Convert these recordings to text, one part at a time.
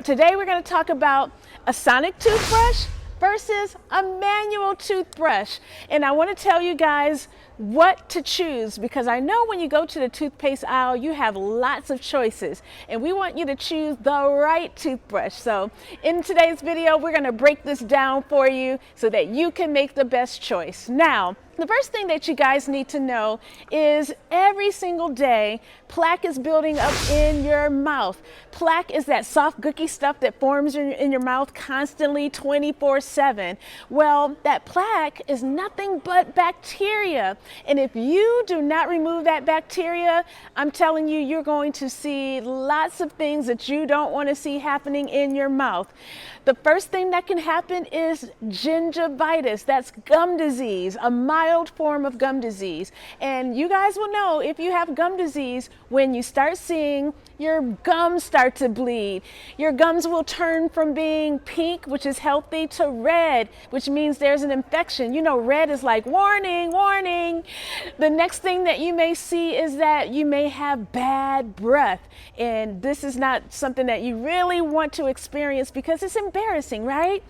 Today we're going to talk about a sonic toothbrush versus a manual toothbrush. And I want to tell you guys what to choose, because I know when you go to the toothpaste aisle, you have lots of choices, and we want you to choose the right toothbrush. So in today's video, we're going to break this down for you so that you can make the best choice. Now, the first thing that you guys need to know is every single day, plaque is building up in your mouth. Plaque is that soft, gooky stuff that forms in your mouth constantly 24/7. Well, that plaque is nothing but bacteria. And if you do not remove that bacteria, I'm telling you, you're going to see lots of things that you don't want to see happening in your mouth. The first thing that can happen is gingivitis. That's gum disease, a mild form of gum disease. And you guys will know if you have gum disease when you start seeing your gums start to bleed. Your gums will turn from being pink, which is healthy, to red, which means there's an infection. You know, red is like warning, warning. The next thing that you may see is that you may have bad breath. And this is not something that you really want to experience because it's embarrassing, right?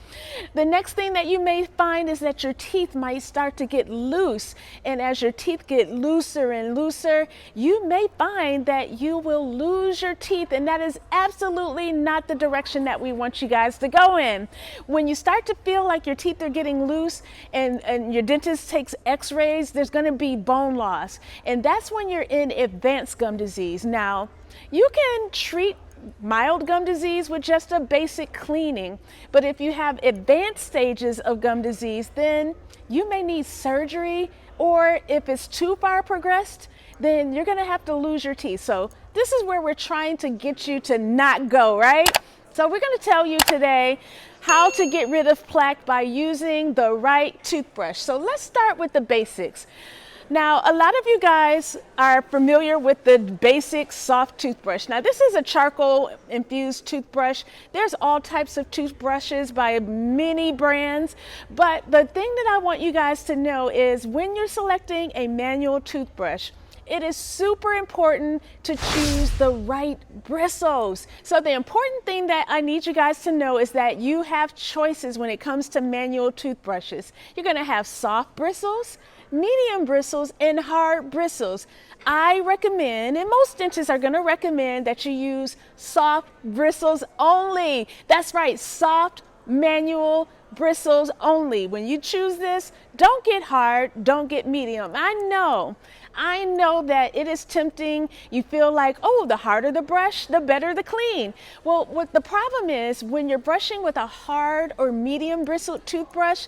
The next thing that you may find is that your teeth might start to get loose. And as your teeth get looser and looser, you may find that you will lose your teeth, and that is absolutely not the direction that we want you guys to go in. When you start to feel like your teeth are getting loose and your dentist takes x-rays, there's going to be bone loss, and that's when you're in advanced gum disease. Now, you can treat mild gum disease with just a basic cleaning, but if you have advanced stages of gum disease, then you may need surgery, or if it's too far progressed, then you're going to have to lose your teeth. So this is where we're trying to get you to not go, right? So we're going to tell you today how to get rid of plaque by using the right toothbrush. So let's start with the basics. Now, a lot of you guys are familiar with the basic soft toothbrush. Now, this is a charcoal infused toothbrush. There's all types of toothbrushes by many brands, but the thing that I want you guys to know is when you're selecting a manual toothbrush, it is super important to choose the right bristles. So the important thing that I need you guys to know is that you have choices when it comes to manual toothbrushes. You're going to have soft bristles, medium bristles, and hard bristles. I recommend, and most dentists are going to recommend, that you use soft bristles only. That's right, soft manual bristles only. When you choose this, don't get hard, don't get medium. I know that it is tempting. You feel like, oh, the harder the brush, the better the clean. Well, what the problem is, when you're brushing with a hard or medium bristled toothbrush,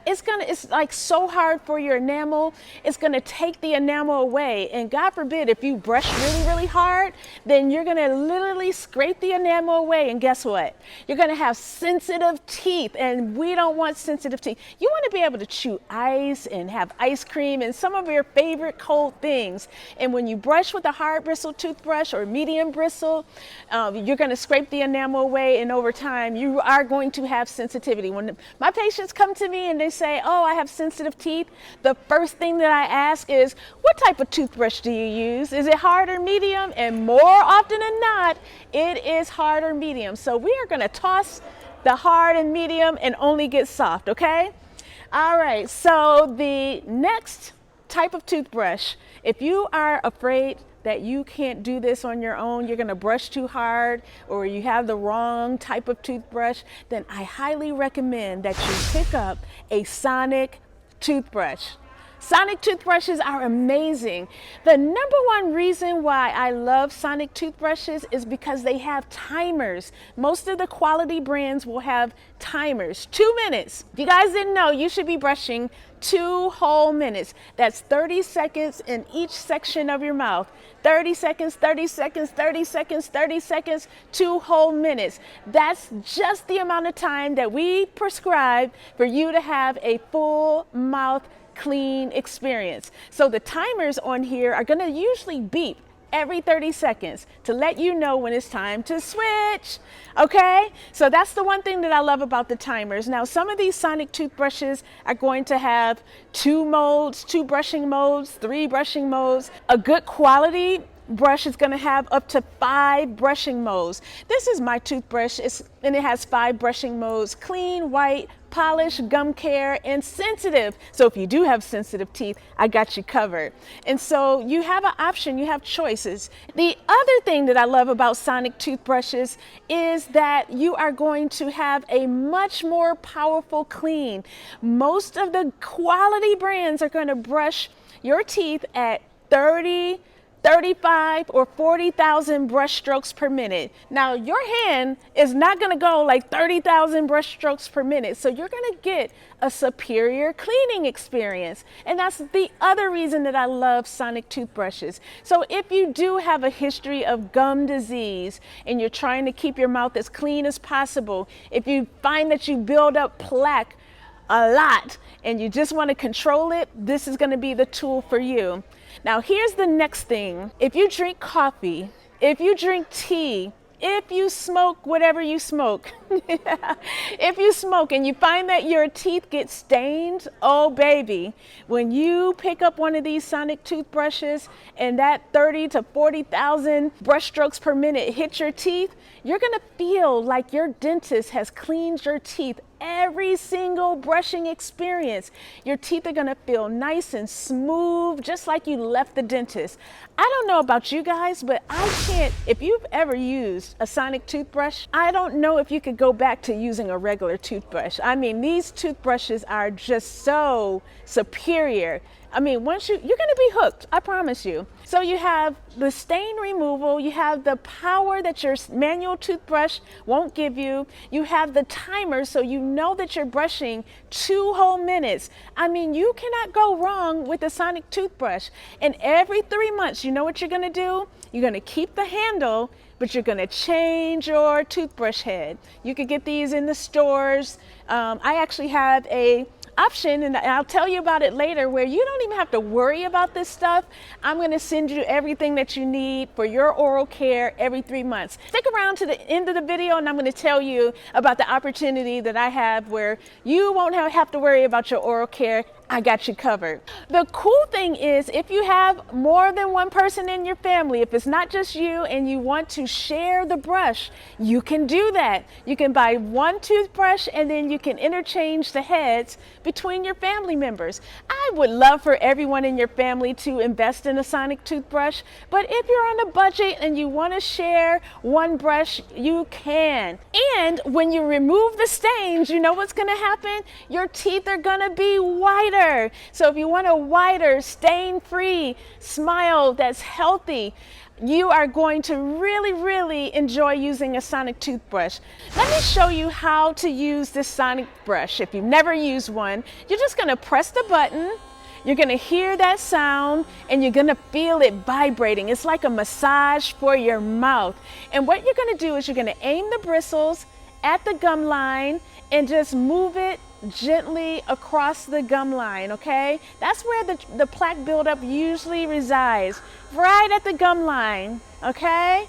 it's like so hard for your enamel. It's gonna take the enamel away. And God forbid, if you brush really, really hard, then you're gonna literally scrape the enamel away. And guess what? You're gonna have sensitive teeth, and we don't want sensitive teeth. You wanna be able to chew ice and have ice cream and some of your favorite cold things. And when you brush with a hard bristle toothbrush or medium bristle, you're gonna scrape the enamel away, and over time, you are going to have sensitivity. When my patients come to me and they say, oh, I have sensitive teeth, the first thing that I ask is, what type of toothbrush do you use? Is it hard or medium? And more often than not, it is hard or medium. So we are gonna toss the hard and medium and only get soft, okay? All right, so the next type of toothbrush, if you are afraid that you can't do this on your own, you're gonna brush too hard, or you have the wrong type of toothbrush, then I highly recommend that you pick up a sonic toothbrush. Sonic toothbrushes are amazing. The number one reason why I love sonic toothbrushes is because they have timers. Most of the quality brands will have timers. 2 minutes. If you guys didn't know, you should be brushing 2 whole minutes. That's 30 seconds in each section of your mouth. 30 seconds, 30 seconds, 30 seconds, 30 seconds, 2 whole minutes. That's just the amount of time that we prescribe for you to have a full mouth clean experience. So the timers on here are going to usually beep every 30 seconds to let you know when it's time to switch. Okay, so that's the one thing that I love about the timers. Now, some of these sonic toothbrushes are going to have 2 modes, 2 brushing modes, 3 brushing modes. A good quality brush is going to have up to 5 brushing modes. This is my toothbrush, and it has 5 brushing modes: clean, white, polish, gum care, and sensitive. So if you do have sensitive teeth, I got you covered. And so you have an option, you have choices. The other thing that I love about sonic toothbrushes is that you are going to have a much more powerful clean. Most of the quality brands are going to brush your teeth at 30, 35 or 40,000 brush strokes per minute. Now your hand is not going to go like 30,000 brush strokes per minute, so you're going to get a superior cleaning experience. And that's the other reason that I love sonic toothbrushes. So if you do have a history of gum disease and you're trying to keep your mouth as clean as possible, if you find that you build up plaque a lot and you just want to control it, this is going to be the tool for you. Now here's the next thing. If you drink coffee, if you drink tea, if you smoke whatever you smoke, if you smoke and you find that your teeth get stained, oh baby, when you pick up one of these sonic toothbrushes and that 30 to 40,000 brush strokes per minute hit your teeth, you're gonna feel like your dentist has cleaned your teeth every single brushing experience. Your teeth are gonna feel nice and smooth, just like you left the dentist. I don't know about you guys, but I can't, if you've ever used a sonic toothbrush, I don't know if you could go back to using a regular toothbrush. I mean, these toothbrushes are just so superior. I mean, once you're gonna be hooked, I promise you. So you have the stain removal, you have the power that your manual toothbrush won't give you, you have the timer so you know that you're brushing 2 whole minutes. I mean, you cannot go wrong with a sonic toothbrush. And every 3 months, you know what you're gonna do? You're gonna keep the handle, but you're gonna change your toothbrush head. You could get these in the stores. I actually have a option, and I'll tell you about it later, where you don't even have to worry about this stuff. I'm going to send you everything that you need for your oral care every 3 months. Stick around to the end of the video and I'm going to tell you about the opportunity that I have where you won't have to worry about your oral care. I got you covered. The cool thing is, if you have more than one person in your family, if it's not just you and you want to share the brush, you can do that. You can buy one toothbrush and then you can interchange the heads between your family members. I would love for everyone in your family to invest in a sonic toothbrush, but if you're on a budget and you want to share one brush, you can. And when you remove the stains, you know what's going to happen? Your teeth are going to be whiter. So if you want a whiter, stain-free smile that's healthy, you are going to really enjoy using a sonic toothbrush. Let me show you how to use this sonic brush. If you've never used one, you're just going to press the button. You're going to hear that sound and you're going to feel it vibrating. It's like a massage for your mouth. And what you're going to do is you're going to aim the bristles at the gum line and just move it gently across the gum line, okay? That's where the plaque buildup usually resides, right at the gum line, okay?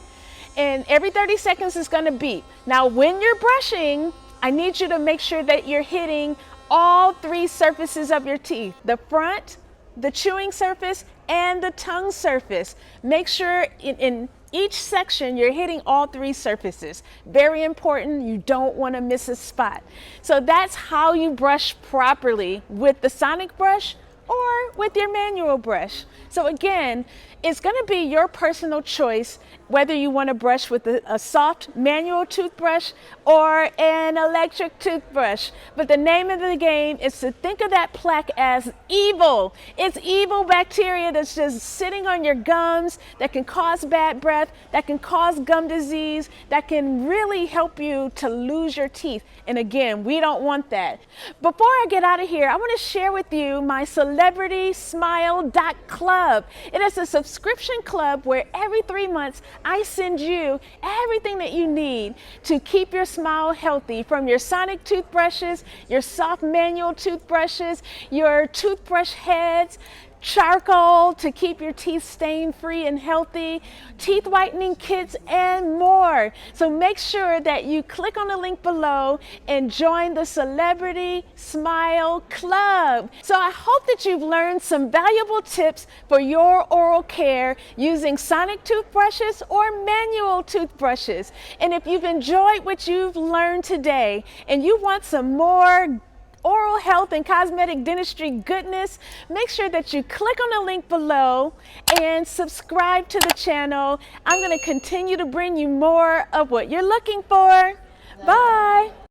And every 30 seconds it's gonna beep. Now, when you're brushing, I need you to make sure that you're hitting all 3 surfaces of your teeth: the front, the chewing surface, and the tongue surface. Make sure in each section you're hitting all 3 surfaces. Very important. You don't want to miss a spot. So that's how you brush properly with the sonic brush or with your manual brush. So again, it's going to be your personal choice whether you want to brush with a soft manual toothbrush or an electric toothbrush. But the name of the game is to think of that plaque as evil. It's evil bacteria that's just sitting on your gums that can cause bad breath, that can cause gum disease, that can really help you to lose your teeth. And again, we don't want that. Before I get out of here, I want to share with you my CelebritySmile.club. It is a subscription club where every 3 months I send you everything that you need to keep your smile healthy, from your sonic toothbrushes, your soft manual toothbrushes, your toothbrush heads, charcoal to keep your teeth stain free and healthy, teeth whitening kits, and more. So make sure that you click on the link below and join the Celebrity Smile Club. So I hope that you've learned some valuable tips for your oral care using sonic toothbrushes or manual toothbrushes. And if you've enjoyed what you've learned today and you want some more oral health and cosmetic dentistry goodness, make sure that you click on the link below and subscribe to the channel. I'm going to continue to bring you more of what you're looking for. Bye.